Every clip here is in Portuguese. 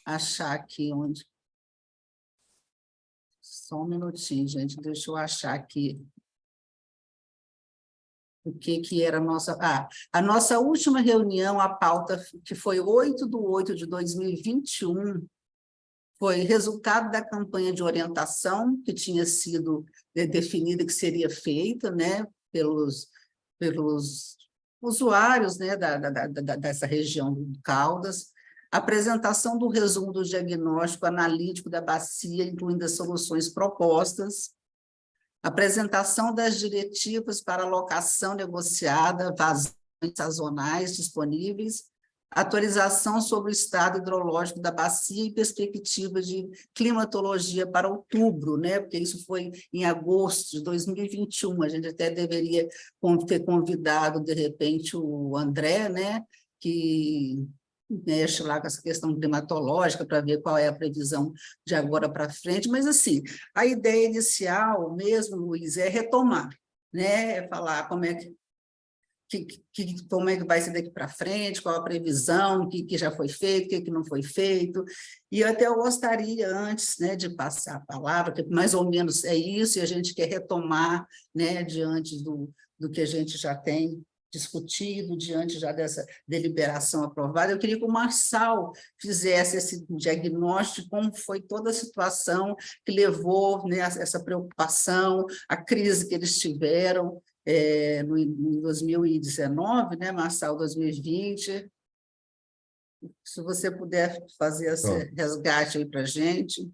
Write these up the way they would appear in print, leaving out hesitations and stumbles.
achar aqui onde. Só um minutinho, gente, deixa eu achar aqui o que era a nossa... a nossa última reunião, a pauta, que foi 8/8/2021, foi resultado da campanha de orientação que tinha sido definida, que seria feita, né, pelos usuários, né, dessa região do Caldas, apresentação do resumo do diagnóstico analítico da bacia, incluindo as soluções propostas, apresentação das diretivas para alocação negociada, vazões sazonais disponíveis, atualização sobre o estado hidrológico da bacia e perspectiva de climatologia para outubro, né? Porque isso foi em agosto de 2021, a gente até deveria ter convidado, de repente, o André, né? Que mexe lá com essa questão climatológica para ver qual é a previsão de agora para frente, mas assim, a ideia inicial mesmo, Luiz, é retomar, né? É falar como é como é que vai ser daqui para frente, qual a previsão, o que já foi feito, o que não foi feito, e até eu gostaria, antes, né, de passar a palavra, que mais ou menos é isso, e a gente quer retomar, né, diante do que a gente já tem discutido, diante já dessa deliberação aprovada, eu queria que o Marçal fizesse esse diagnóstico, como foi toda a situação que levou, né, a essa preocupação, a crise que eles tiveram, em 2019, né, Marçal, 2020, se você puder fazer esse Pronto. resgate aí para a gente.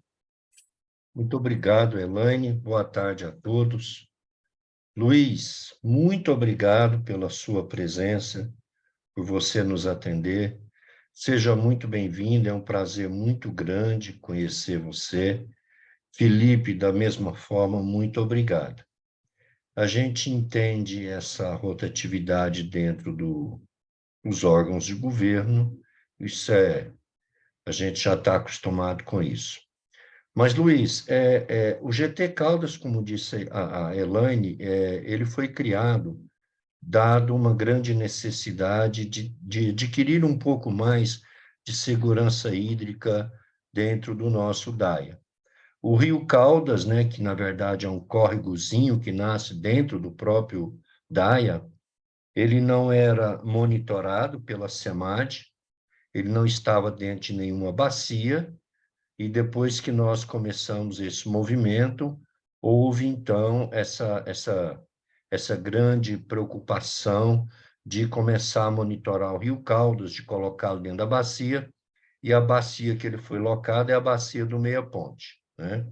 Muito obrigado, Elaine. Boa tarde a todos. Luiz, muito obrigado pela sua presença, por você nos atender. Seja muito bem-vindo, é um prazer muito grande conhecer você. Felipe, da mesma forma, muito obrigado. A gente entende essa rotatividade dentro dos órgãos de governo, a gente já está acostumado com isso. Mas, Luiz, o GT Caldas, como disse a Elaine, ele foi criado dado uma grande necessidade de adquirir um pouco mais de segurança hídrica dentro do nosso DAIA. O Rio Caldas, né, que na verdade é um córregozinho que nasce dentro do próprio DAIA, ele não era monitorado pela SEMAD, ele não estava dentro de nenhuma bacia, e depois que nós começamos esse movimento, houve, então, essa grande preocupação de começar a monitorar o Rio Caldas, de colocá-lo dentro da bacia, e a bacia que ele foi locado é a bacia do Meia Ponte, né?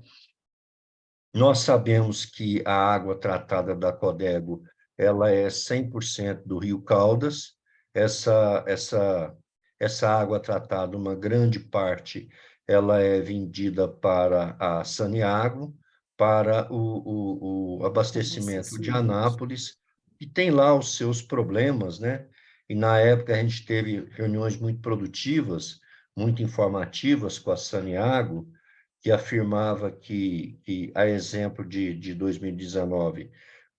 Nós sabemos que a água tratada da Codego, ela é 100% do Rio Caldas, essa água tratada, uma grande parte, ela é vendida para a Saneago, para o abastecimento de Anápolis, e tem lá os seus problemas, né? E na época a gente teve reuniões muito produtivas, muito informativas com a Saneago, que afirmava que a exemplo de 2019,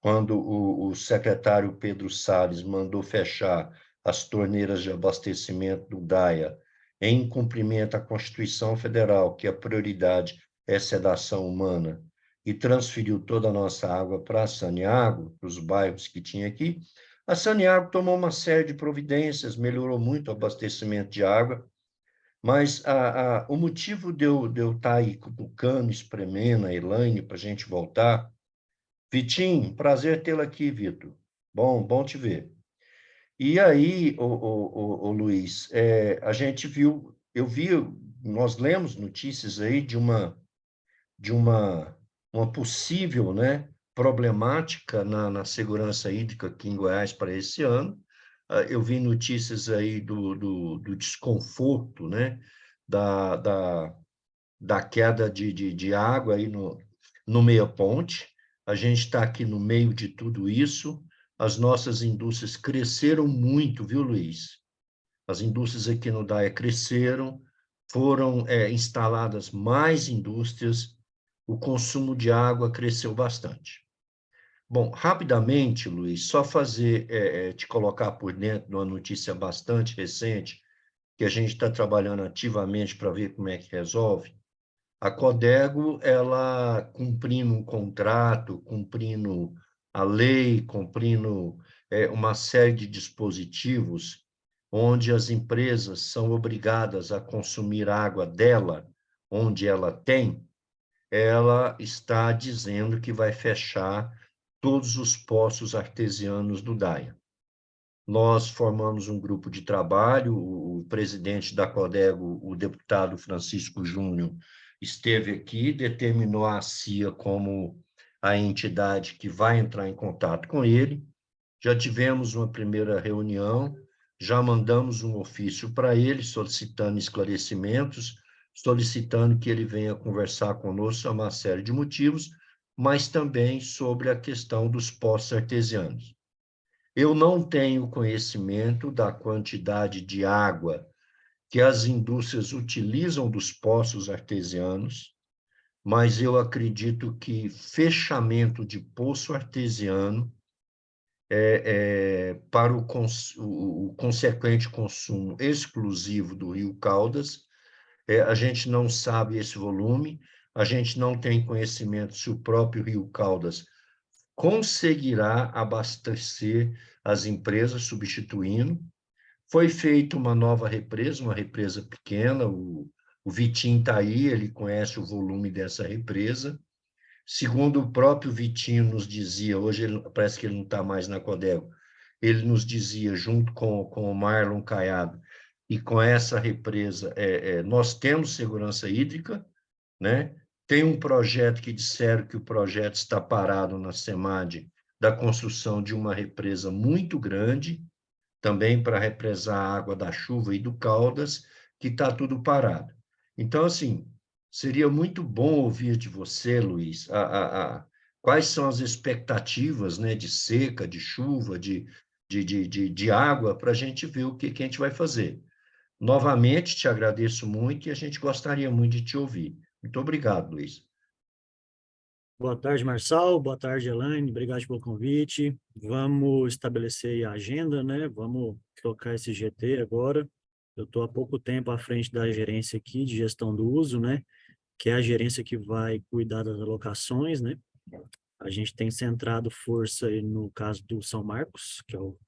quando o secretário Pedro Salles mandou fechar as torneiras de abastecimento do DAIA, em cumprimento à Constituição Federal, que a prioridade é sedação humana, e transferiu toda a nossa água para a Saneago, para os bairros que tinha aqui, a Saneago tomou uma série de providências, melhorou muito o abastecimento de água, mas o motivo de eu estar aí cutucando, espremendo a Elaine para a gente voltar... Vitinho, prazer tê-la aqui, Vitor. Bom te ver. E aí, Luiz, a gente viu, nós lemos notícias aí de uma possível, né, problemática na segurança hídrica aqui em Goiás para esse ano. Eu vi notícias aí do desconforto, né, da, da, da queda de água aí no Meia Ponte. A gente está aqui no meio de tudo isso. As nossas indústrias cresceram muito, viu, Luiz? As indústrias aqui no DAIA cresceram, foram instaladas mais indústrias, o consumo de água cresceu bastante. Bom, rapidamente, Luiz, só te colocar por dentro de uma notícia bastante recente, que a gente está trabalhando ativamente para ver como é que resolve. A Codego, ela cumprindo um contrato, cumprindo a lei, cumprindo uma série de dispositivos, onde as empresas são obrigadas a consumir água dela, onde ela tem, ela está dizendo que vai fechar todos os poços artesianos do DAIA. Nós formamos um grupo de trabalho, o presidente da Codego, o deputado Francisco Júnior, esteve aqui, determinou a CIA como a entidade que vai entrar em contato com ele. Já tivemos uma primeira reunião, já mandamos um ofício para ele, solicitando esclarecimentos, solicitando que ele venha conversar conosco sobre uma série de motivos, mas também sobre a questão dos poços artesianos. Eu não tenho conhecimento da quantidade de água que as indústrias utilizam dos poços artesianos, mas eu acredito que fechamento de poço artesiano para o consequente consumo exclusivo do Rio Caldas, a gente não sabe esse volume, a gente não tem conhecimento se o próprio Rio Caldas conseguirá abastecer as empresas substituindo. Foi feita uma nova represa, uma represa pequena, o Vitinho está aí, ele conhece o volume dessa represa. Segundo o próprio Vitinho nos dizia, hoje parece que ele não está mais na Codego, ele nos dizia, junto com o Marlon Caiado, e com essa represa, nós temos segurança hídrica, né? Tem um projeto que disseram que o projeto está parado na SEMAD, da construção de uma represa muito grande, também para represar a água da chuva e do Caldas, que está tudo parado. Então, assim, seria muito bom ouvir de você, Luiz, quais são as expectativas, né, de seca, de chuva, de água, para a gente ver o que a gente vai fazer. Novamente, te agradeço muito e a gente gostaria muito de te ouvir. Muito obrigado, Luiz. Boa tarde, Marçal. Boa tarde, Elaine. Obrigado pelo convite. Vamos estabelecer a agenda, né? Vamos tocar esse GT agora. Eu estou há pouco tempo à frente da gerência aqui de gestão do uso, né? Que é a gerência que vai cuidar das alocações, né? A gente tem centrado força aí no caso do São Marcos, que é o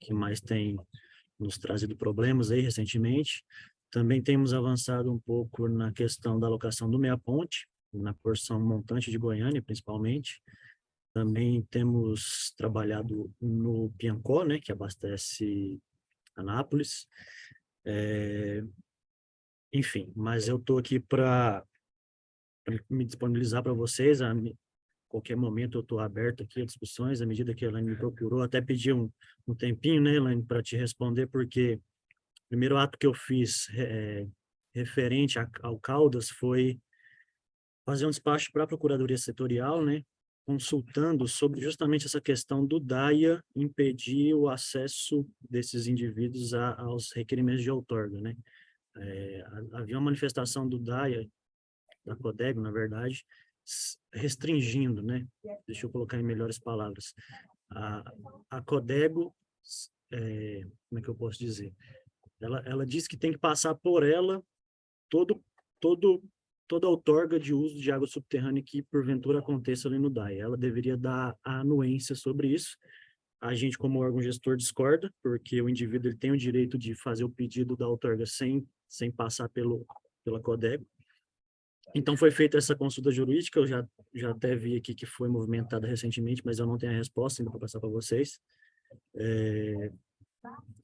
que mais tem nos trazido problemas aí recentemente. Também temos avançado um pouco na questão da alocação do Meia Ponte, na porção montante de Goiânia, principalmente. Também temos trabalhado no Piancó, né, que abastece Anápolis. Enfim, mas eu estou aqui para me disponibilizar para vocês. A qualquer momento eu estou aberto aqui a discussões, à medida que a Elaine me procurou. Até pedi um tempinho, né, Elaine, para te responder, porque o primeiro ato que eu fiz referente ao Caldas foi fazer um despacho para a Procuradoria Setorial, né, consultando sobre justamente essa questão do DAIA impedir o acesso desses indivíduos aos requerimentos de outorga, né. Havia uma manifestação do DAIA, da Codego, na verdade, restringindo, né, deixa eu colocar em melhores palavras, a Codego, como é que eu posso dizer? Ela diz que tem que passar por ela toda a outorga de uso de água subterrânea que porventura aconteça ali no DAE. Ela deveria dar a anuência sobre isso. A gente, como órgão gestor, discorda, porque o indivíduo ele tem o direito de fazer o pedido da outorga sem passar pela Codego. Então, foi feita essa consulta jurídica, eu já até vi aqui que foi movimentada recentemente, mas eu não tenho a resposta ainda para passar para vocês.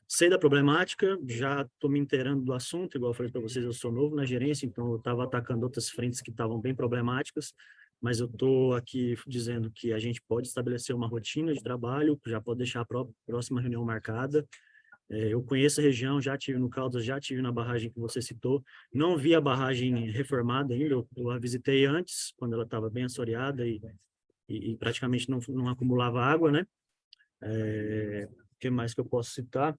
Sei da problemática, já estou me inteirando do assunto, igual eu falei para vocês, eu sou novo na gerência, então eu estava atacando outras frentes que estavam bem problemáticas, mas eu estou aqui dizendo que a gente pode estabelecer uma rotina de trabalho, já pode deixar a próxima reunião marcada. Eu conheço a região, já estive no Caldas, já estive na barragem que você citou, não vi a barragem reformada ainda, eu a visitei antes, quando ela estava bem assoreada e praticamente não acumulava água, né? O que mais que eu posso citar?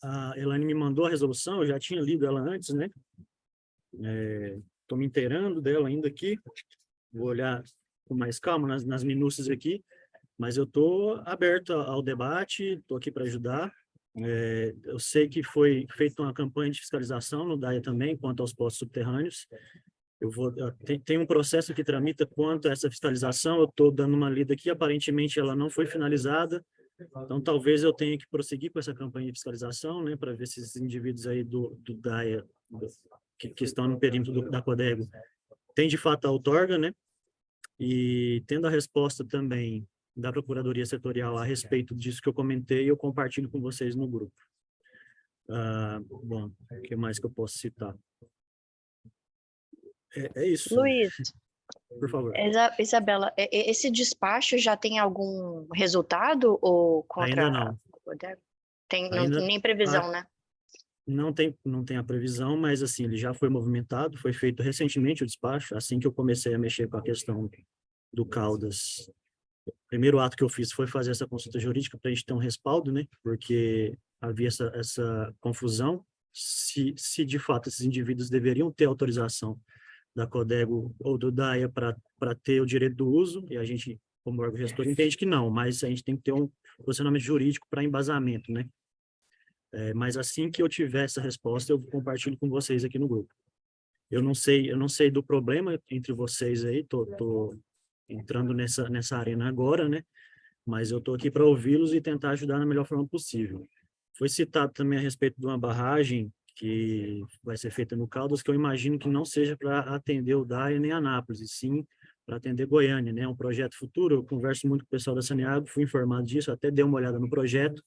A Elaine me mandou a resolução, eu já tinha lido ela antes, né? Estou me inteirando dela ainda aqui, vou olhar com mais calma nas minúcias aqui, mas eu estou aberto ao debate, estou aqui para ajudar, Eu sei que foi feita uma campanha de fiscalização no DAIA também, quanto aos postos subterrâneos. Tem um processo que tramita quanto a essa fiscalização, eu estou dando uma lida aqui, aparentemente ela não foi finalizada, então talvez eu tenha que prosseguir com essa campanha de fiscalização, né, para ver se esses indivíduos aí do DAIA, que estão no perímetro da Codego, tem de fato a outorga, né, e tendo a resposta também da Procuradoria Setorial a respeito disso que eu comentei, eu compartilho com vocês no grupo. Bom, o que mais que eu posso citar? É isso. Luiz, Por favor. Isabela, esse despacho já tem algum resultado ou contra Ainda não. a Codego? Tem, Ainda- nem previsão, né? Não tem a previsão, mas assim, ele já foi movimentado, foi feito recentemente o despacho, assim que eu comecei a mexer com a questão do Caldas. O primeiro ato que eu fiz foi fazer essa consulta jurídica para a gente ter um respaldo, né? Porque havia essa confusão se de fato esses indivíduos deveriam ter autorização da Codego ou do DAIA para ter o direito do uso, e a gente, como órgão gestor, entende que não, mas a gente tem que ter um posicionamento jurídico para embasamento, né? Mas assim que eu tiver essa resposta, eu compartilho com vocês aqui no grupo. Eu não sei do problema entre vocês aí, tô entrando nessa arena agora, né? Mas eu tô aqui para ouvi-los e tentar ajudar da melhor forma possível. Foi citado também a respeito de uma barragem que vai ser feita no Caldas, que eu imagino que não seja para atender o DAIA nem Anápolis, e sim para atender Goiânia, né? É um projeto futuro, eu converso muito com o pessoal da Saneago, fui informado disso, até dei uma olhada no projeto.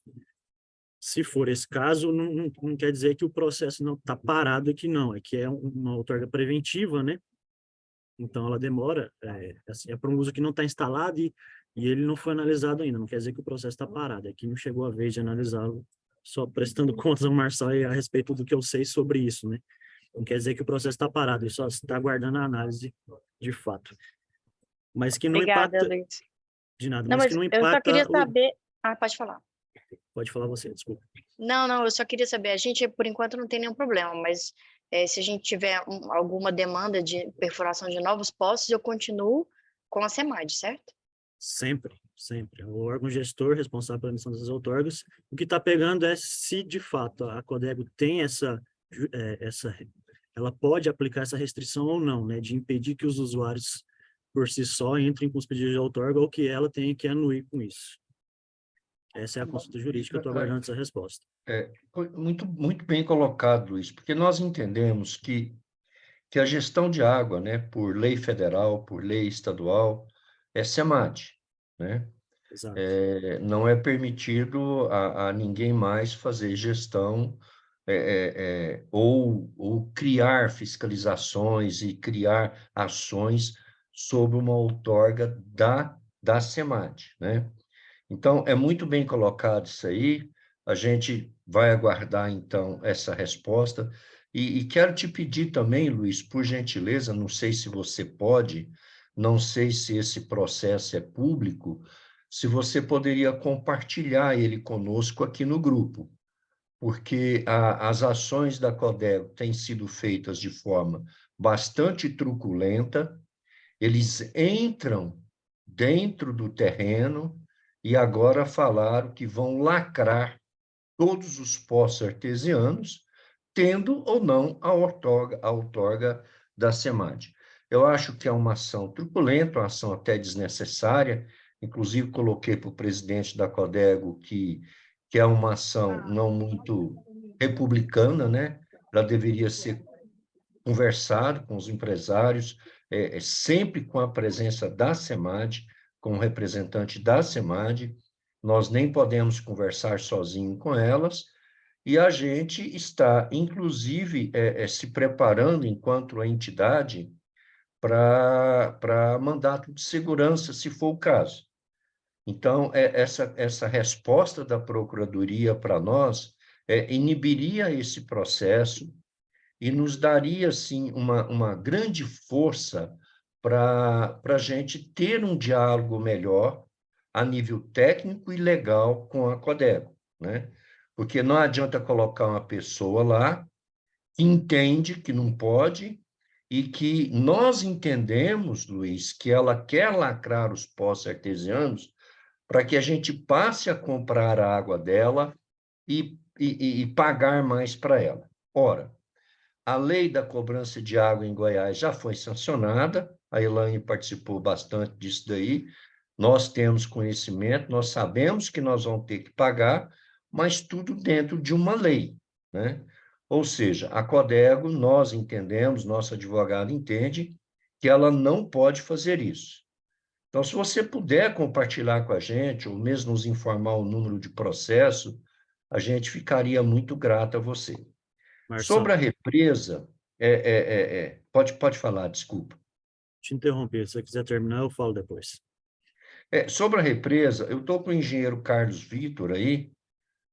Se for esse caso, não quer dizer que o processo não está parado aqui, não. É que é uma outorga preventiva, né? Então, ela demora, assim, para um uso que não está instalado e ele não foi analisado ainda. Não quer dizer que o processo está parado. Aqui não chegou a vez de analisá-lo, só prestando contas ao Marçal a respeito do que eu sei sobre isso, né? Não quer dizer que o processo está parado, ele só está aguardando a análise de fato. Mas que não Obrigada, impacta... Luiz. De nada, Não, mas mas que não eu só queria impacta... saber... pode falar. Pode falar você, desculpa. Não, eu só queria saber. A gente, por enquanto, não tem nenhum problema, mas se a gente tiver alguma demanda de perfuração de novos poços, eu continuo com a SEMAD, certo? Sempre, sempre. O órgão gestor responsável pela emissão dessas outorgas, o que está pegando é se, de fato, a Codego tem ela pode aplicar essa restrição ou não, né, de impedir que os usuários, por si só, entrem com os pedidos de outorga ou que ela tenha que anuir com isso. Essa é a consulta jurídica, eu estou aguardando essa resposta. Foi muito, muito bem colocado, Luiz, porque nós entendemos que a gestão de água, né, por lei federal, por lei estadual, é SEMAD, né? Exato. Não é permitido a ninguém mais fazer gestão ou criar fiscalizações e criar ações sob uma outorga da SEMAD, né? Então, é muito bem colocado isso aí, a gente vai aguardar, então, essa resposta, e quero te pedir também, Luiz, por gentileza, não sei se você pode, não sei se esse processo é público, se você poderia compartilhar ele conosco aqui no grupo, porque as ações da Codego têm sido feitas de forma bastante truculenta, eles entram dentro do terreno e agora falaram que vão lacrar todos os poços artesianos, tendo ou não a outorga da SEMAD. Eu acho que é uma ação truculenta, uma ação até desnecessária, inclusive coloquei para o presidente da Codego que é uma ação não muito republicana, né? Ela deveria ser conversado com os empresários, sempre com a presença da SEMAD, com o representante da SEMAD, nós nem podemos conversar sozinho com elas, e a gente está, inclusive, se preparando, enquanto entidade, para mandato de segurança, se for o caso. Então, essa resposta da Procuradoria para nós inibiria esse processo, e nos daria, assim, uma grande força para a gente ter um diálogo melhor a nível técnico e legal com a Codego, né? Porque não adianta colocar uma pessoa lá que entende que não pode e que nós entendemos, Luiz, que ela quer lacrar os poços artesianos para que a gente passe a comprar a água dela e pagar mais para ela. Ora, a lei da cobrança de água em Goiás já foi sancionada, a Elaine participou bastante disso daí, nós temos conhecimento, nós sabemos que nós vamos ter que pagar, mas tudo dentro de uma lei, né? Ou seja, a Codego, nós entendemos, nosso advogado entende, que ela não pode fazer isso. Então, se você puder compartilhar com a gente, ou mesmo nos informar o número de processo, a gente ficaria muito grato a você. Sobre Marçal, a represa, pode falar, desculpa. te interromper, se você quiser terminar, eu falo depois. Sobre a represa, eu estou com o engenheiro Carlos Vitor aí.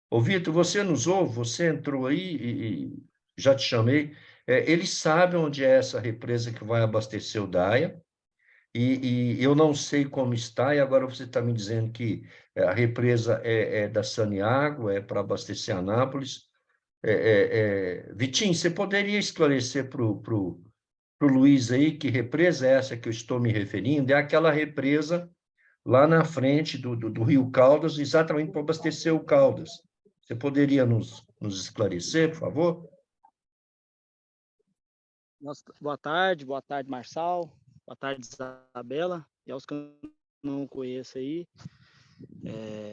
Ô, Vitor, você nos ouve? Você entrou aí e já te chamei. Ele sabe onde é essa represa que vai abastecer o DAIA, e eu não sei como está, e agora você está me dizendo que a represa é da Saniago, é para abastecer Anápolis. Vitinho, você poderia esclarecer para o Luiz aí que represa é essa que eu estou me referindo? É aquela represa lá na frente do Rio Caldas, exatamente para abastecer o Caldas. Você poderia nos esclarecer, por favor? Nossa, boa tarde, Marçal, boa tarde, Isabela, e aos que eu não conheço aí.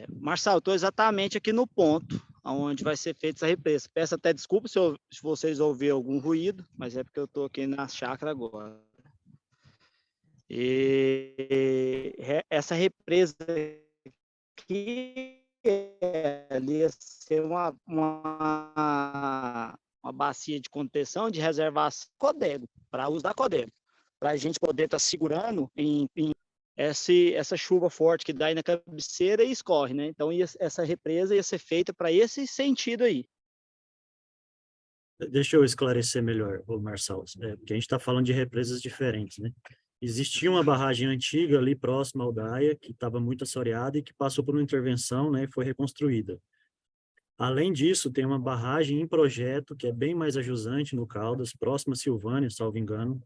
Marçal, eu estou exatamente aqui no ponto onde vai ser feita essa represa. Peço até desculpa se vocês ouvirem algum ruído, mas é porque eu estou aqui na chácara agora. E essa represa aqui ali ia ser uma bacia de contenção, de reservação Codego, para uso da Codego, para a gente poder estar segurando em essa chuva forte que dá aí na cabeceira e escorre, né? Então, essa represa ia ser feita para esse sentido aí. Deixa eu esclarecer melhor, ô Marçal, porque a gente está falando de represas diferentes, né? Existia uma barragem antiga ali próxima ao DAIA, que estava muito assoreada e que passou por uma intervenção, né, e foi reconstruída. Além disso, tem uma barragem em projeto, que é bem mais ajusante no Caldas, próxima a Silvânia, salvo engano,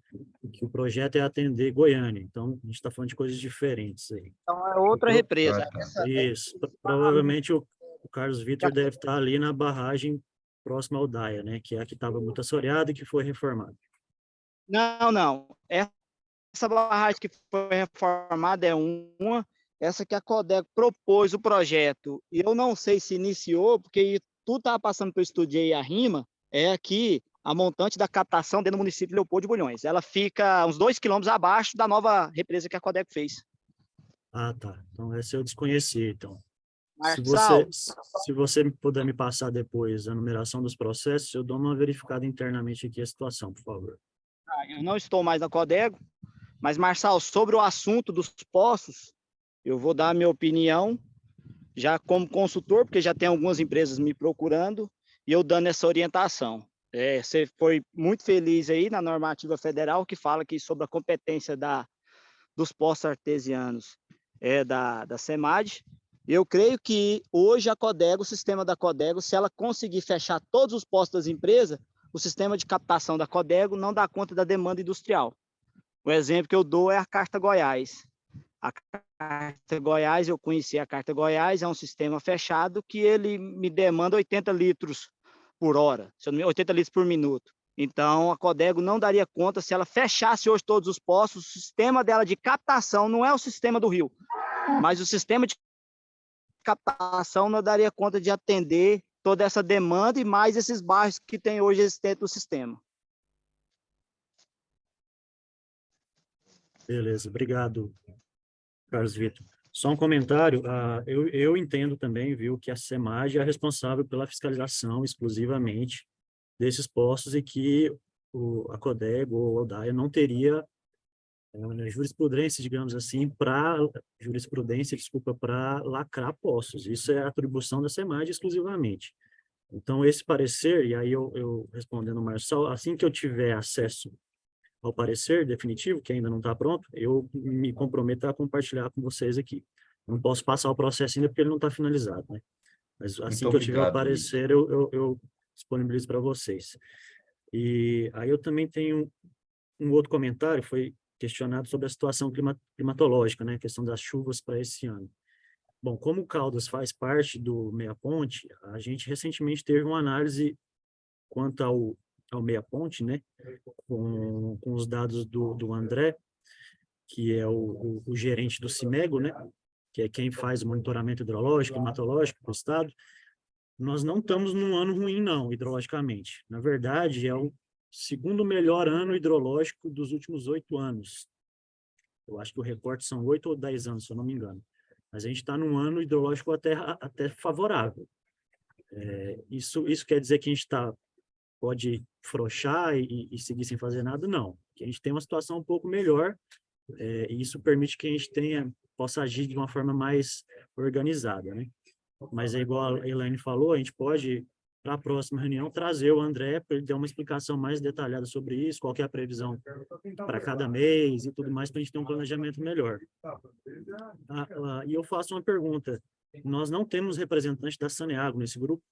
que o projeto é atender Goiânia. Então, a gente está falando de coisas diferentes aí. Então, é outra represa. Isso. Provavelmente o Carlos Vitor deve estar ali na barragem próxima ao DAIA, né, que é a que estava muito assoreada e que foi reformada. Não. Essa barragem que foi reformada é uma, essa que a Codego propôs o projeto, e eu não sei se iniciou, porque tudo estava passando para o Estudei a Rima, é aqui a montante da captação dentro do município de Leopoldo de Bulhões. Ela fica uns 2 quilômetros abaixo da nova represa que a Codego fez. Ah, tá. Então, essa eu desconheci, então. Marçal, Se você puder me passar depois a numeração dos processos, eu dou uma verificada internamente aqui a situação, por favor. eu não estou mais na Codego, mas, Marçal, sobre o assunto dos poços, eu vou dar a minha opinião, já como consultor, porque já tem algumas empresas me procurando, e eu dando essa orientação. Você foi muito feliz aí na normativa federal, que fala que sobre a competência dos poços artesianos da SEMAD. Eu creio que hoje a Codego, o sistema da Codego, se ela conseguir fechar todos os poços das empresas, o sistema de captação da Codego não dá conta da demanda industrial. O exemplo que eu dou é a Carta Goiás. A Carta Goiás, eu conheci a Carta Goiás, é um sistema fechado que ele me demanda 80 litros por hora, 80 litros por minuto. Então, a Codego não daria conta se ela fechasse hoje todos os poços. O sistema dela de captação não é o sistema do Rio, mas o sistema de captação não daria conta de atender toda essa demanda e mais esses bairros que tem hoje existente no sistema. Beleza, obrigado, Carlos Vitor. Só um comentário, eu entendo também, viu, que a SEMAD é responsável pela fiscalização exclusivamente desses postos e que a Codego ou a ODAIA não teria jurisprudência, digamos assim, para lacrar postos. Isso é atribuição da SEMAD exclusivamente. Então, esse parecer, e aí eu respondendo ao Marçal, assim que eu tiver acesso ao parecer definitivo, que ainda não está pronto, eu me comprometo a compartilhar com vocês aqui. Não posso passar o processo ainda porque ele não está finalizado, né? Mas assim Muito que eu tiver o obrigado, parecer, eu disponibilizo para vocês. E aí eu também tenho um outro comentário, foi questionado sobre a situação climatológica, né? A questão das chuvas para esse ano. Bom, como o Caldas faz parte do Meia Ponte, a gente recentemente teve uma análise quanto ao Meia Ponte, né, com os dados do André, que é o gerente do CIMEGO, né, que é quem faz o monitoramento hidrológico, climatológico do estado. Nós não estamos num ano ruim, não, hidrologicamente. Na verdade, é o segundo melhor ano hidrológico dos últimos 8 anos. Eu acho que o recorte são 8 ou 10 anos, se eu não me engano. Mas a gente está num ano hidrológico até favorável. Isso quer dizer que a gente pode afrouxar e seguir sem fazer nada? Não. Que a gente tem uma situação um pouco melhor, e isso permite que a gente possa agir de uma forma mais organizada, né? Mas é igual a Elaine falou, a gente pode, para a próxima reunião, trazer o André para ele dar uma explicação mais detalhada sobre isso, qual que é a previsão para cada mês e tudo mais, para a gente ter um planejamento melhor. E eu faço uma pergunta. Nós não temos representante da Saneago nesse grupo?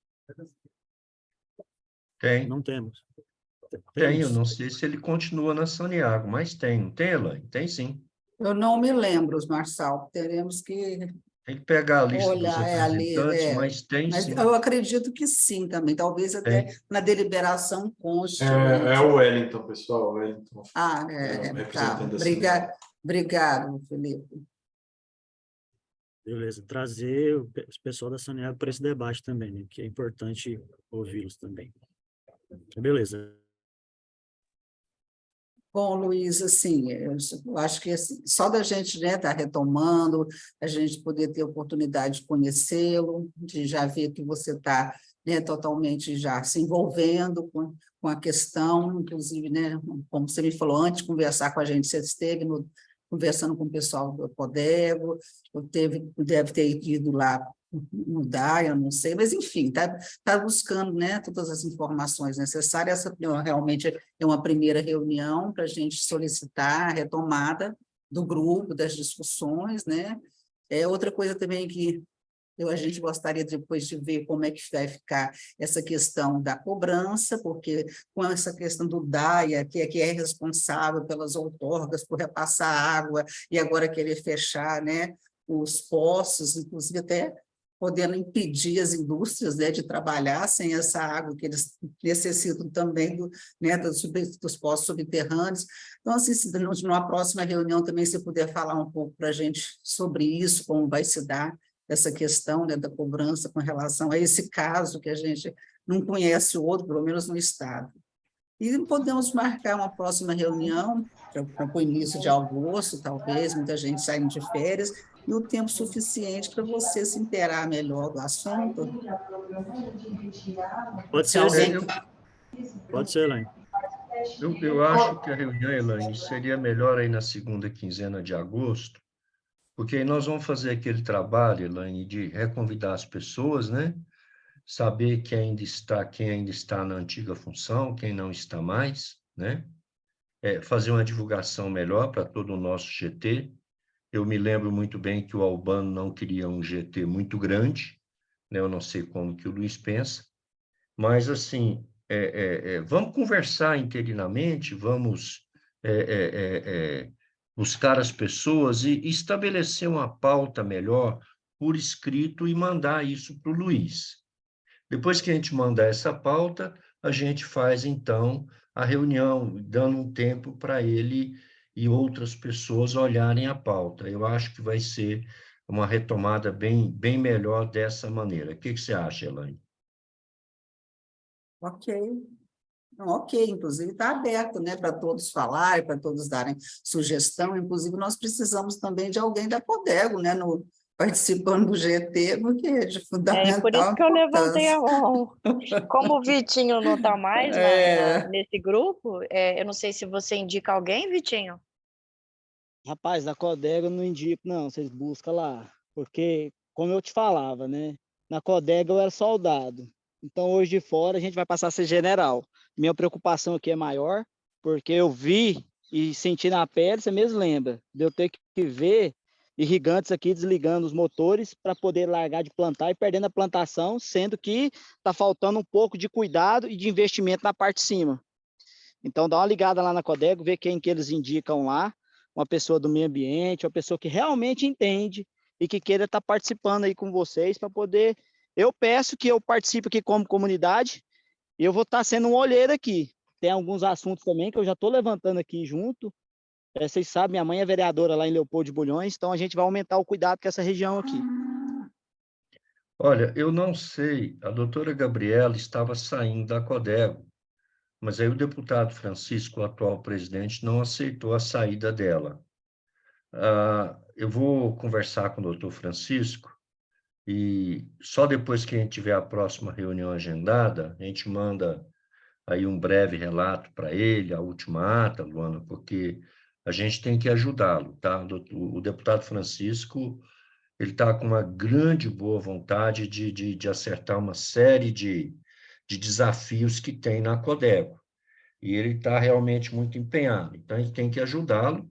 Tem, Não temos. tem. Eu Temos? não sei se ele continua na Saniago, mas tem, não tem, Elaine? Tem sim. Eu não me lembro, Marçal, teremos que Tem que pegar a lista dos olhar, ali, representantes, mas tem mas sim. eu acredito que sim também, talvez até Tem. na deliberação conste. É o Wellington, pessoal, o Wellington. Ah, o tá. representante da Saneago. Obrigado, Felipe. Beleza. Trazer o pessoal da Saneago para esse debate também, né? Que é importante ouvi-los também. Beleza. Bom, Luiz, assim, eu acho que assim, só da gente, né, estar retomando, a gente poder ter a oportunidade de conhecê-lo, de já ver que você está, né, totalmente já se envolvendo com a questão, inclusive, né, como você me falou antes, conversar com a gente, você esteve conversando com o pessoal do Codego, deve ter ido lá mudar, eu não sei, mas enfim, tá buscando, né, todas as informações necessárias. Essa realmente é uma primeira reunião para a gente solicitar a retomada do grupo, das discussões, né? Outra coisa também que a gente gostaria depois de ver como é que vai ficar essa questão da cobrança, porque com essa questão do DAIA, que é responsável pelas outorgas, por repassar água, e agora querer fechar, né, os poços, inclusive até podendo impedir as indústrias, né, de trabalhar sem essa água que eles necessitam também né, dos poços subterrâneos. Então, assim, se numa próxima reunião também se puder falar um pouco para a gente sobre isso, como vai se dar essa questão, né, da cobrança com relação a esse caso que a gente não conhece o outro, pelo menos no Estado. E podemos marcar uma próxima reunião para o início de agosto, talvez, muita gente saindo de férias, e o tempo suficiente para você se inteirar melhor do assunto. Pode Se ser, alguém... Pode ser, Elaine. Eu acho que a reunião, Elaine, seria melhor aí na segunda quinzena de agosto, porque aí nós vamos fazer aquele trabalho, Elaine, de reconvidar as pessoas, né? Saber quem ainda está na antiga função, quem não está mais, né? Fazer uma divulgação melhor para todo o nosso GT. Eu me lembro muito bem que o Albano não queria um GT muito grande, né? Eu não sei como que o Luiz pensa, mas, assim, vamos conversar interinamente, vamos buscar as pessoas e estabelecer uma pauta melhor por escrito e mandar isso para o Luiz. Depois que a gente mandar essa pauta, a gente faz, então, a reunião, dando um tempo para ele e outras pessoas olharem a pauta. Eu acho que vai ser uma retomada bem melhor dessa maneira. O que você acha, Elaine? Ok. Ok, inclusive está aberto, né, para todos falarem, para todos darem sugestão, inclusive nós precisamos também de alguém da Codego, né, participando do GT, porque é de fundamental por isso que eu levantei importância. a mão. Como o Vitinho não está mais nesse grupo, eu não sei se você indica alguém, Vitinho. Rapaz, na Codega eu não indico, não, vocês buscam lá. Porque, como eu te falava, né? Na Codega eu era soldado. Então, hoje de fora, a gente vai passar a ser general. Minha preocupação aqui é maior, porque eu vi e senti na pele, você mesmo lembra, de eu ter que ver irrigantes aqui desligando os motores para poder largar de plantar e perdendo a plantação, sendo que está faltando um pouco de cuidado e de investimento na parte de cima. Então, dá uma ligada lá na Codego, ver quem que eles indicam lá, uma pessoa do meio ambiente, uma pessoa que realmente entende e que queira estar participando aí com vocês para poder... Eu peço que eu participe aqui como comunidade e eu vou estar sendo um olheiro aqui. Tem alguns assuntos também que eu já estou levantando aqui junto. Vocês sabem, minha mãe é vereadora lá em Leopoldo de Bulhões, então a gente vai aumentar o cuidado com essa região aqui. Olha, eu não sei, a doutora Gabriela estava saindo da Codego, mas aí o deputado Francisco, o atual presidente, não aceitou a saída dela. Eu vou conversar com o doutor Francisco e só depois que a gente tiver a próxima reunião agendada, a gente manda aí um breve relato para ele, a última ata, Luana, porque a gente tem que ajudá-lo, tá? O deputado Francisco, ele está com uma grande boa vontade de acertar uma série de desafios que tem na Codego, e ele está realmente muito empenhado, então a gente tem que ajudá-lo.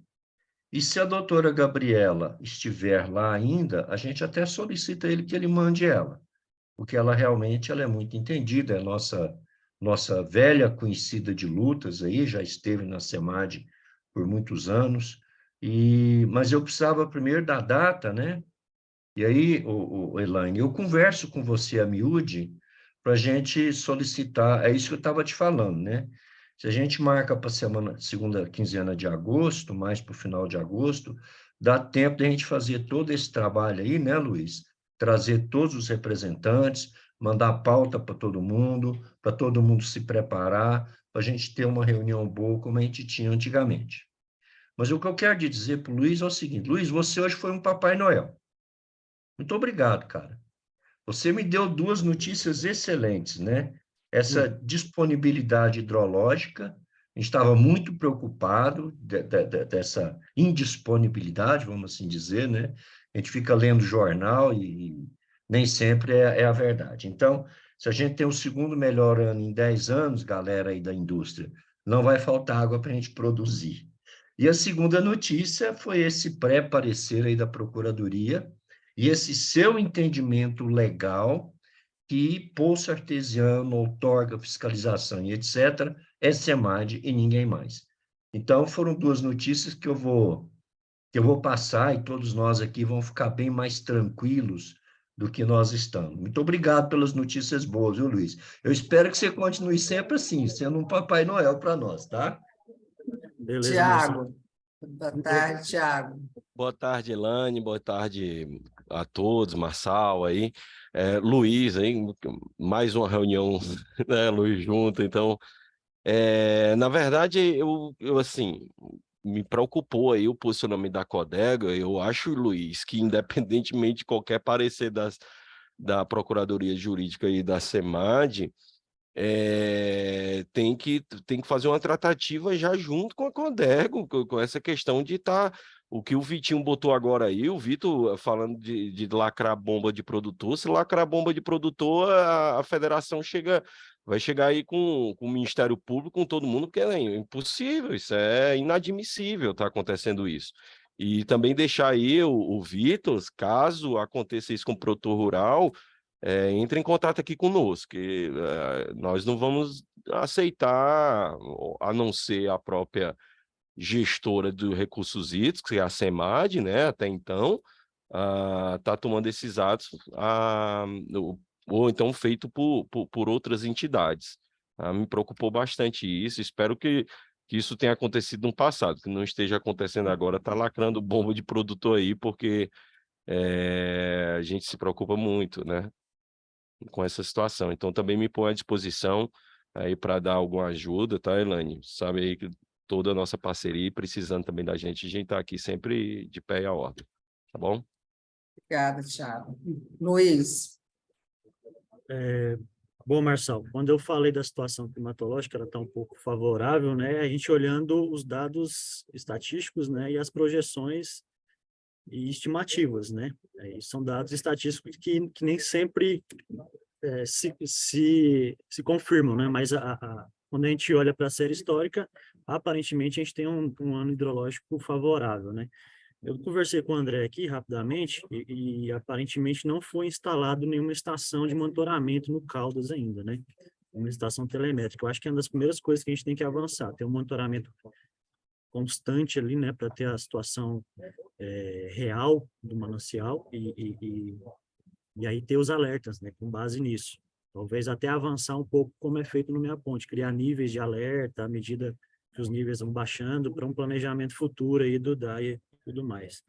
E se a doutora Gabriela estiver lá ainda, a gente até solicita ele que ele mande ela, porque ela realmente ela é muito entendida, é nossa velha conhecida de lutas aí, já esteve na SEMAD por muitos anos, mas eu precisava primeiro da data, né? E aí, Elaine, eu converso com você a miúde para a gente solicitar, é isso que eu estava te falando, né? Se a gente marca para a segunda quinzena de agosto, mais para o final de agosto, dá tempo de a gente fazer todo esse trabalho aí, né, Luiz? Trazer todos os representantes, mandar pauta para todo mundo se preparar, para a gente ter uma reunião boa como a gente tinha antigamente. Mas o que eu quero dizer para o Luiz é o seguinte, Luiz, você hoje foi um Papai Noel. Muito obrigado, cara. Você me deu duas notícias excelentes, né? Essa disponibilidade hidrológica, a gente estava muito preocupado dessa indisponibilidade, vamos assim dizer, né? A gente fica lendo jornal e nem sempre é a verdade. Então, se a gente tem o segundo melhor ano em 10 anos, galera aí da indústria, não vai faltar água para a gente produzir. E a segunda notícia foi esse pré-parecer aí da Procuradoria, e esse seu entendimento legal que poço artesiano, outorga, fiscalização e etc., é SEMAD e ninguém mais. Então, foram duas notícias que eu vou passar e todos nós aqui vamos ficar bem mais tranquilos do que nós estamos. Muito obrigado pelas notícias boas, viu, Luiz? Eu espero que você continue sempre assim, sendo um Papai Noel para nós, tá? Beleza, Marcelo. Tiago, boa tarde, Tiago. Boa tarde, Elane. Boa tarde a todos, Marçal aí. Luiz aí, mais uma reunião, né, Luiz junto. Então, na verdade, eu assim, me preocupou aí o posicionamento da Codega. Eu acho, Luiz, que independentemente de qualquer parecer da Procuradoria Jurídica e da SEMAD, tem que fazer uma tratativa já junto com a Codego, com essa questão de estar... O que o Vitinho botou agora aí, o Vitor falando de lacrar bomba de produtor, se lacrar bomba de produtor, a federação vai chegar aí com o Ministério Público, com todo mundo, porque é impossível, isso é inadmissível estar acontecendo isso. E também deixar aí o Vitor, caso aconteça isso com o produtor rural, entre em contato aqui conosco, que nós não vamos aceitar, a não ser a própria gestora dos recursos hídricos, que é a SEMAD, né, até então, está tomando esses atos, ou então feito por outras entidades. Me preocupou bastante isso, espero que isso tenha acontecido no passado, que não esteja acontecendo agora, está lacrando bomba de produtor aí, porque a gente se preocupa muito, né, com essa situação. Então, também me põe à disposição aí para dar alguma ajuda, tá, Elaine? Sabe aí que toda a nossa parceria, precisando também da gente, a gente está aqui sempre de pé e à ordem, tá bom? Obrigada, Tiago. Luiz. Bom, Marçal, quando eu falei da situação climatológica, ela está um pouco favorável, né? A gente olhando os dados estatísticos, né? E as projeções e estimativas, né? São dados estatísticos que nem sempre se confirmam, né? Mas quando a gente olha para a série histórica, aparentemente a gente tem um ano hidrológico favorável, né? Eu conversei com o André aqui rapidamente e aparentemente não foi instalado nenhuma estação de monitoramento no Caldas ainda, né? Uma estação telemétrica. Eu acho que é uma das primeiras coisas que a gente tem que avançar, ter um monitoramento constante ali, né, para ter a situação real do manancial e aí ter os alertas, né, com base nisso. Talvez até avançar um pouco como é feito no Minha Ponte, criar níveis de alerta à medida que os níveis vão baixando para um planejamento futuro aí do DAIA e tudo mais.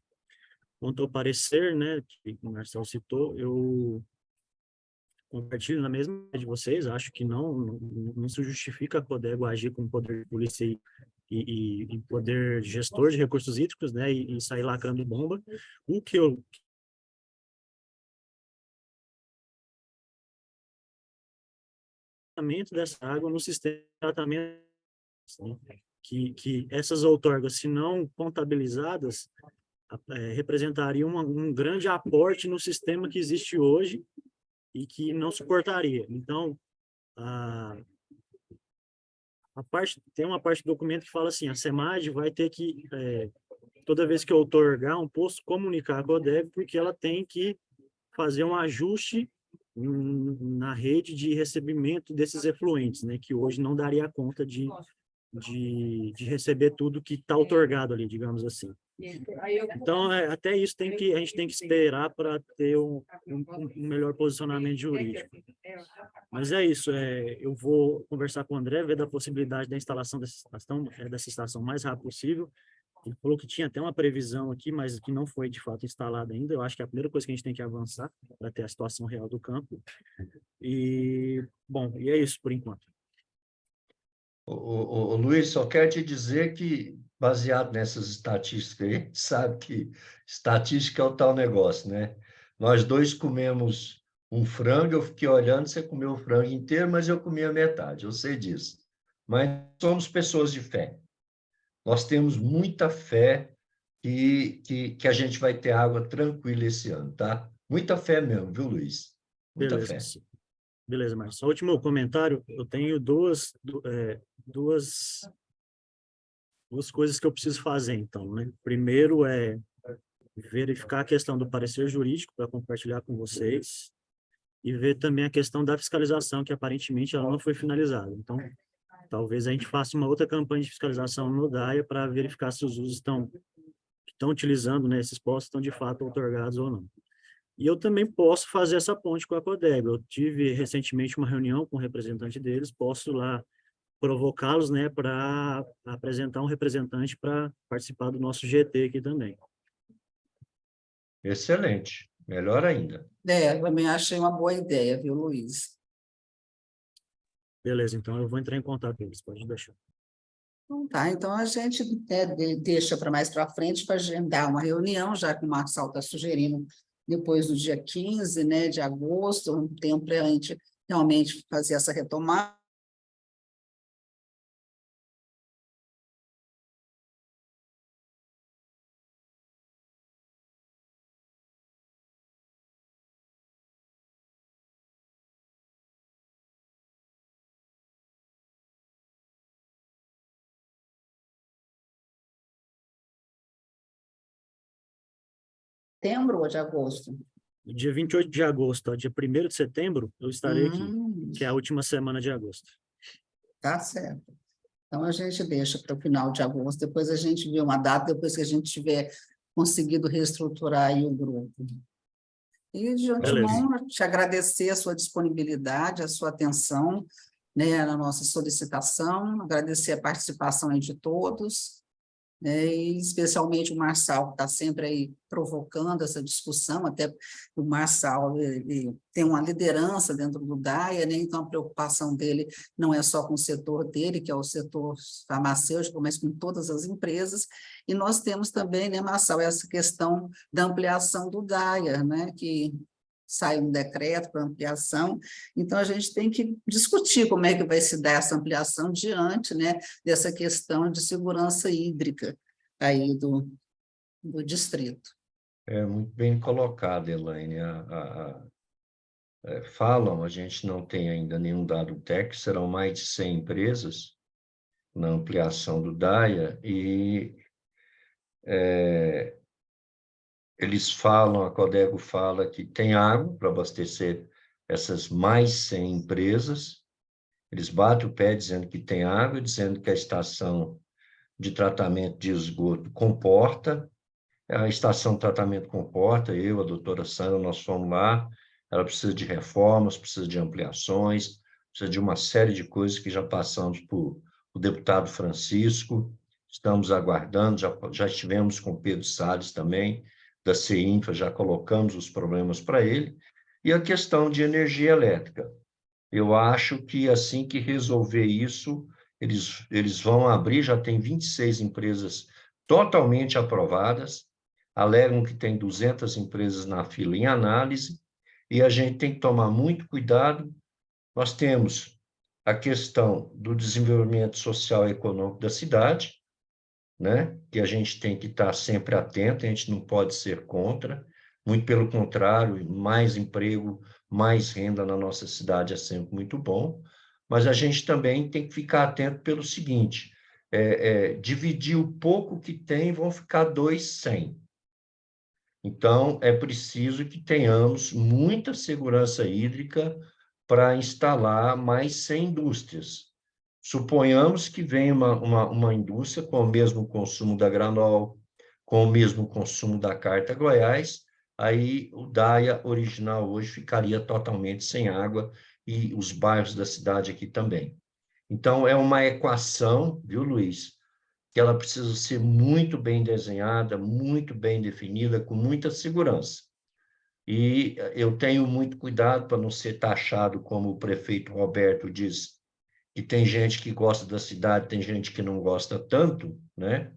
Quanto ao parecer, né, que o Marcelo citou, eu compartilho na mesma ideia de vocês, acho que não se justifica a Codego agir como poder de polícia e poder gestor de recursos hídricos, né, e sair lacrando bomba. O que eu tratamento dessa água no sistema de tratamento, né, que essas outorgas, se não contabilizadas, representariam um grande aporte no sistema que existe hoje e que não suportaria. Então, tem uma parte do documento que fala assim, a SEMAD vai ter que, toda vez que outorgar um posto, comunicar a Codego, porque ela tem que fazer um ajuste na rede de recebimento desses efluentes, né, que hoje não daria conta de receber tudo que está outorgado ali, digamos assim. Então, até isso a gente tem que esperar para ter um melhor posicionamento jurídico. Mas é isso, eu vou conversar com o André, ver da possibilidade da instalação dessa estação o mais rápido possível. Ele falou que tinha até uma previsão aqui, mas que não foi de fato instalada ainda. Eu acho que é a primeira coisa que a gente tem que avançar para ter a situação real do campo. E, bom, e é isso por enquanto. O Luiz, só quero te dizer que, baseado nessas estatísticas aí, a gente sabe que estatística é o tal negócio, né? Nós dois comemos um frango, eu fiquei olhando, você comeu o frango inteiro, mas eu comi a metade, eu sei disso. Mas somos pessoas de fé. Nós temos muita fé que a gente vai ter água tranquila esse ano, tá? Muita fé mesmo, viu, Luiz? Muita fé. Beleza, Marcos. Só último comentário, eu tenho duas coisas que eu preciso fazer, então, né? Primeiro é verificar a questão do parecer jurídico para compartilhar com vocês e ver também a questão da fiscalização, que aparentemente ela não foi finalizada. Então, talvez a gente faça uma outra campanha de fiscalização no DAIA para verificar se os usos estão utilizando, né, esses postos estão de fato outorgados ou não. E eu também posso fazer essa ponte com a Codego. Eu tive recentemente uma reunião com o representante deles, posso lá provocá-los, né, para apresentar um representante para participar do nosso GT aqui também. Excelente, melhor ainda. Eu também achei uma boa ideia, viu, Luiz? Beleza, então eu vou entrar em contato com eles, pode deixar. Então a gente deixa para mais para frente para agendar uma reunião, já que o Marçal está sugerindo depois do dia 15, né, de agosto, um tempo para a gente realmente fazer essa retomada. Setembro ou de agosto? Dia 28 de agosto, dia 1º de setembro, eu estarei aqui, que é a última semana de agosto. Tá certo. Então, a gente deixa para o final de agosto, depois a gente vê uma data, depois que a gente tiver conseguido reestruturar aí o grupo. E, de antemão, te agradecer a sua disponibilidade, a sua atenção, né, na nossa solicitação, agradecer a participação aí de todos, né, e especialmente o Marçal, que está sempre aí provocando essa discussão, até o Marçal ele tem uma liderança dentro do DAIA, né, então a preocupação dele não é só com o setor dele, que é o setor farmacêutico, mas com todas as empresas, e nós temos também, né, Marçal, essa questão da ampliação do DAIA, né, que sai um decreto para ampliação, então a gente tem que discutir como é que vai se dar essa ampliação diante, né, dessa questão de segurança hídrica aí do distrito. Muito bem colocado, Elaine. Falam, a gente não tem ainda nenhum dado técnico, serão mais de 100 empresas na ampliação do DAIA, e eles falam, a Codego fala que tem água para abastecer essas mais 100 empresas, eles batem o pé dizendo que tem água, dizendo que a estação de tratamento de esgoto comporta. A estação de tratamento comporta, eu, a doutora Sandra, nós fomos lá, ela precisa de reformas, precisa de ampliações, precisa de uma série de coisas que já passamos por o deputado Francisco, estamos aguardando, já estivemos com o Pedro Salles também, da CEINFRA, já colocamos os problemas para ele, e a questão de energia elétrica. Eu acho que assim que resolver isso, eles vão abrir, já tem 26 empresas totalmente aprovadas, alegam que tem 200 empresas na fila em análise, e a gente tem que tomar muito cuidado. Nós temos a questão do desenvolvimento social e econômico da cidade, né? Que a gente tem que estar sempre atento, a gente não pode ser contra, muito pelo contrário, mais emprego, mais renda na nossa cidade é sempre muito bom, mas a gente também tem que ficar atento pelo seguinte, dividir o pouco que tem, vão ficar 2 sem. Então, é preciso que tenhamos muita segurança hídrica para instalar mais 100 indústrias. Suponhamos que venha uma indústria com o mesmo consumo da Granol, com o mesmo consumo da Carta Goiás, aí o DAIA original hoje ficaria totalmente sem água e os bairros da cidade aqui também. Então, é uma equação, viu, Luiz, que ela precisa ser muito bem desenhada, muito bem definida, com muita segurança. E eu tenho muito cuidado para não ser taxado, como o prefeito Roberto diz, que tem gente que gosta da cidade, tem gente que não gosta tanto, né?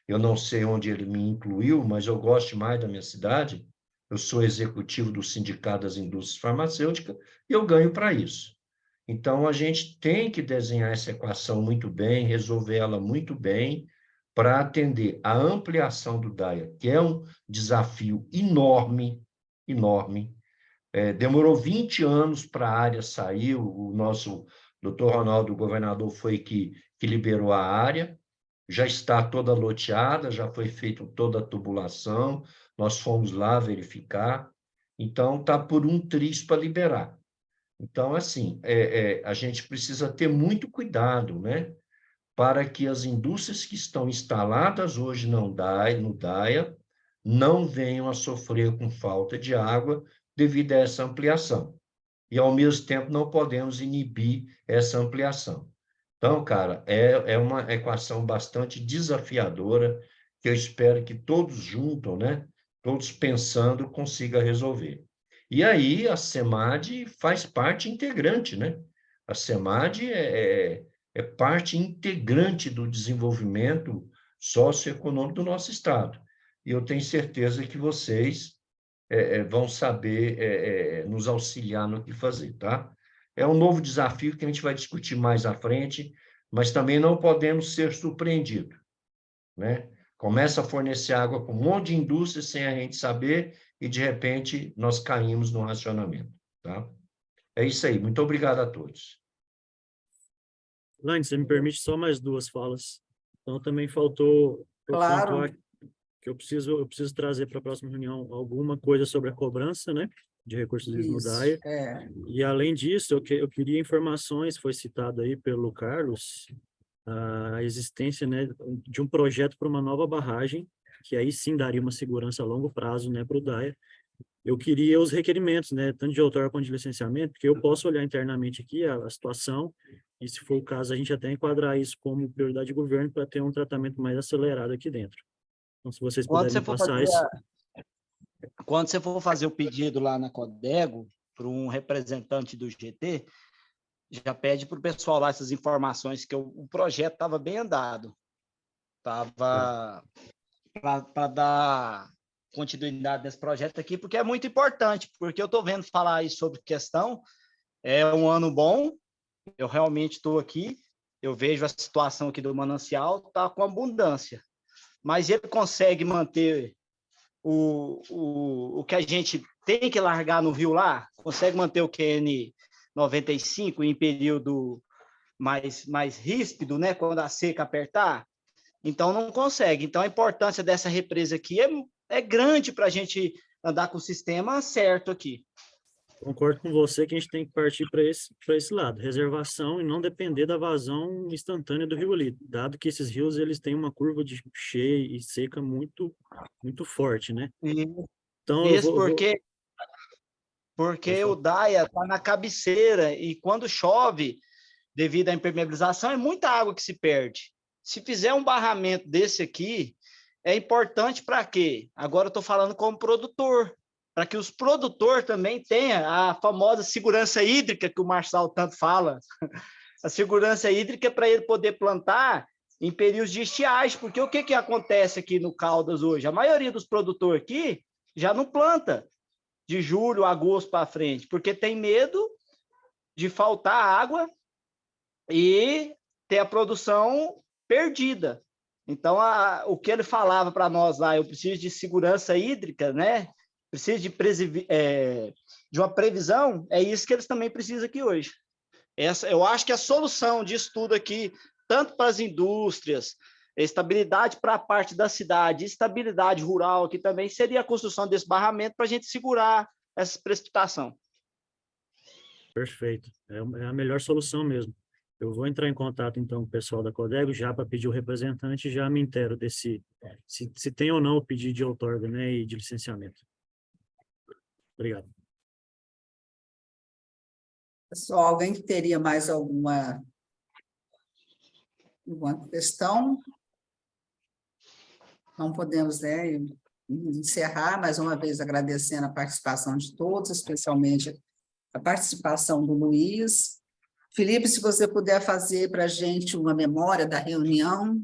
Eu não sei onde ele me incluiu, mas eu gosto mais da minha cidade. Eu sou executivo do Sindicato das Indústrias Farmacêuticas e eu ganho para isso. Então, a gente tem que desenhar essa equação muito bem, resolver ela muito bem, para atender a ampliação do DAIA, que é um desafio enorme, enorme. Demorou 20 anos para a área sair, o nosso doutor Ronaldo, o governador, foi que liberou a área, já está toda loteada, já foi feita toda a tubulação, nós fomos lá verificar, então está por um triz para liberar. Então, assim, a gente precisa ter muito cuidado, né? Para que as indústrias que estão instaladas hoje no DAIA não venham a sofrer com falta de água devido a essa ampliação. E, ao mesmo tempo, não podemos inibir essa ampliação. Então, cara, é uma equação bastante desafiadora que eu espero que todos juntos, né? Todos pensando, consiga resolver. E aí a CEMAD faz parte integrante, né? A CEMAD é parte integrante do desenvolvimento socioeconômico do nosso Estado. E eu tenho certeza que vocês vão saber nos auxiliar no que fazer, tá? É um novo desafio que a gente vai discutir mais à frente, mas também não podemos ser surpreendidos, né? Começa a fornecer água para um monte de indústria sem a gente saber e, de repente, nós caímos no racionamento, tá? É isso aí. Muito obrigado a todos. Laine, você me permite só mais 2 falas. Então, também faltou eu Claro. pontuar que eu preciso trazer para a próxima reunião alguma coisa sobre a cobrança, né, de recursos no Isso, DAIA. E, além disso, eu queria informações, foi citado aí pelo Carlos, a existência, né, de um projeto para uma nova barragem, que aí sim daria uma segurança a longo prazo, né, para o DAIA. Eu queria os requerimentos, né, tanto de outorga quanto de licenciamento, porque eu posso olhar internamente aqui a situação, e se for o caso, a gente até enquadrar isso como prioridade de governo para ter um tratamento mais acelerado aqui dentro. Então, se vocês Quando puderem você for passar fazer isso. Quando você for fazer o pedido lá na Codego, para um representante do GT, já pede para o pessoal lá essas informações, que o projeto estava bem andado. Estava para dar continuidade nesse projeto aqui, porque é muito importante, porque eu estou vendo falar aí sobre questão, é um ano bom, eu realmente estou aqui, eu vejo a situação aqui do manancial, está com abundância, mas ele consegue manter o que a gente tem que largar no rio lá, consegue manter o QN 95 em período mais ríspido, né, quando a seca apertar? Então, não consegue. Então, a importância dessa represa aqui é grande para a gente andar com o sistema certo aqui. Concordo com você que a gente tem que partir para esse lado, reservação e não depender da vazão instantânea do rio ali, dado que esses rios eles têm uma curva de cheia e seca muito forte, né? Então Isso porque o DAIA está na cabeceira e quando chove, devido à impermeabilização, é muita água que se perde. Se fizer um barramento desse aqui, é importante para quê? Agora eu estou falando como produtor, para que os produtores também tenham a famosa segurança hídrica que o Marçal tanto fala. A segurança hídrica é para ele poder plantar em períodos de estiagem, porque o que acontece aqui no Caldas hoje? A maioria dos produtores aqui já não planta de julho, agosto para frente, porque tem medo de faltar água e ter a produção perdida. Então, o que ele falava para nós lá, eu preciso de segurança hídrica, né? Preciso de uma previsão, é isso que eles também precisam aqui hoje. Eu acho que a solução disso tudo aqui, tanto para as indústrias, estabilidade para a parte da cidade, estabilidade rural aqui também, seria a construção desse barramento para a gente segurar essa precipitação. Perfeito. É a melhor solução mesmo. Eu vou entrar em contato, então, com o pessoal da Codego já para pedir o representante e já me intero se tem ou não o pedido de outorga, né, e de licenciamento. Obrigado. Pessoal, alguém que teria mais alguma questão? Não podemos, né, encerrar, mais uma vez agradecendo a participação de todos, especialmente a participação do Luiz. Felipe, se você puder fazer para a gente uma memória da reunião.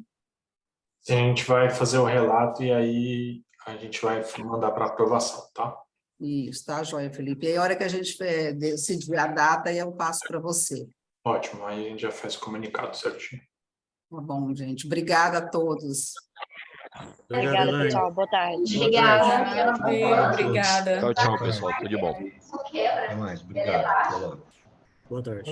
Sim, a gente vai fazer o relato e aí a gente vai mandar para aprovação, tá? Isso, tá, joia, Felipe. E aí, a hora que a gente decidir a data, aí eu passo para você. Ótimo, aí a gente já faz o comunicado certinho. Tá bom, gente. Obrigada a todos. Obrigada, Elaine. pessoal. Boa tarde. Obrigada. Tchau, pessoal. Tudo de bom. Até mais. Obrigado. Até logo. Boa tarde.